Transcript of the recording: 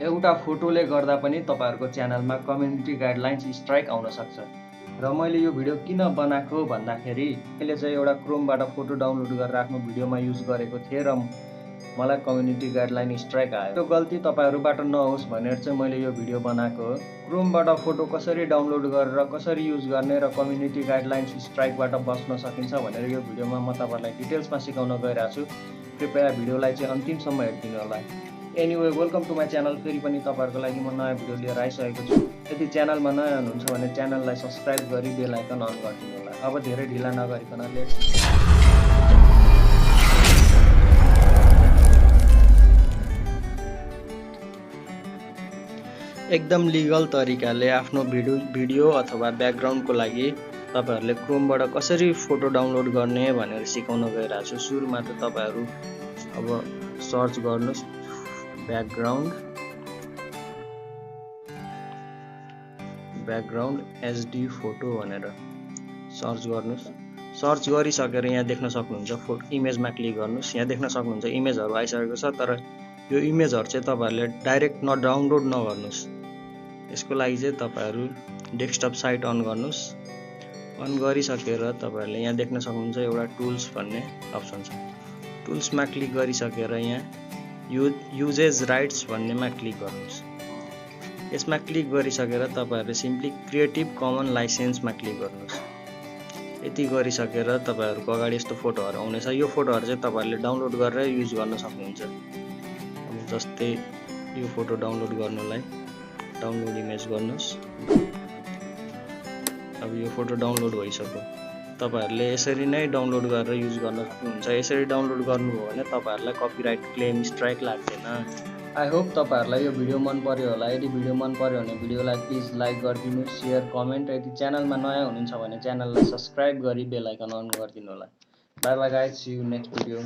एउटा फोटोले गर्दा पनि तपाईहरुको च्यानलमा कम्युनिटी गाइडलाइन्स स्ट्राइक आउन सक्छ। र मैले यो भिडियो किन बनाएको भन्दाखेरि मैले चाहिँ एउटा क्रोमबाट फोटो डाउनलोड गरेर आफ्नो भिडियोमा युज गरेको थिएँ र मलाई कम्युनिटी गाइडलाइन स्ट्राइक आयो। त्यो गल्ती तपाईहरुबाट नहोस् भनेर चाहिँ मैले यो भिडियो बनाएको हो। क्रोमबाट फोटो कसरी डाउनलोड गरेर कसरी युज गर्ने र कम्युनिटी गाइडलाइन्स स्ट्राइकबाट बच्न सकिन्छ भनेर यो भिडियोमा म तपाईहरुलाई डिटेल्समा सिकाउन गइरहेको छु। कृपया भिडियोलाई चाहिँ अन्तिमसम्म हेर्दिनु होला। Anyway welcome to my channel. फेरि पनि तपाईहरुको लागि म नयाँ भिडियो लिएर आइसकेको छु। यदि च्यानलमा नयाँ हुनुहुन्छ भने च्यानललाई सब्स्क्राइब गरी बेल आइकन अन गरिदिनु होला। अब धेरै ढिला नगरिकन एकदम लिगल तरिकाले आफ्नो भिडियो अथवा ब्याकग्राउन्डको लागि तपाईहरुले क्रोमबाट कसरी फोटो डाउनलोड गर्ने भनेर सिकाउन गइरहेको छु। सुरुमा त तपाईहरु अब सर्च गर्नुस् ब्याकग्राउन्ड एचडी फोटो भनेर सर्च गर्नुस्। सर्च गरिसकेर यहाँ देख्न सक्नुहुन्छ इमेजमा क्लिक गर्नुस्। यहाँ देख्न सक्नुहुन्छ इमेजहरु आइसकेको छ, तर यो इमेजहरु चाहिँ तपाईहरुले डाइरेक्ट डाउनलोड नगर्नुस्। यसको लागि चाहिँ तपाईहरु डेस्कटप साइट अन गर्नुस्। अन गरिसकेर तपाईहरुले यहाँ देख्न सक्नुहुन्छ एउटा टुल्स भन्ने अप्सन छ। टुल्समा क्लिक गरिसकेर यहाँ युजेज राइट्स भन्नेमा क्लिक गर्नुस्। यसमा क्लिक गरिसकेर तपाईहरुले सिम्पली क्रिएटिभ कमन लाइसेन्समा क्लिक गर्नुस्। यति गरिसकेर तपाईहरुको अगाडि यस्तो फोटोहरु आउनेछ। यो फोटोहरु चाहिँ तपाईहरुले डाउनलोड गरेर युज गर्न सक्नुहुन्छ। अब जस्तै यो फोटो डाउनलोड गर्नलाई डाउनलोड इमेज गर्नुस्। अब यो फोटो डाउनलोड भइसक्यो। तपाईहरुले यसरी नै डाउनलोड गरेर युज गर्न सक्नुहुन्छ। यसरी डाउनलोड गर्नुभयो भने तपाईहरुलाई कपिराइट क्लेम स्ट्राइक लाग्दैन। आई होप तपाईहरुलाई यो भिडियो मन पर्यो होला। यदि भिडियो मन पर्यो भने भिडियोलाई प्लिज लाइक गरिदिनु, शेयर, कमेन्ट। यदि च्यानलमा नयाँ हुनुहुन्छ भने च्यानललाई सब्स्क्राइब गरी बेल आइकन अन गरिदिनु होला। Bye bye guys, see you next video.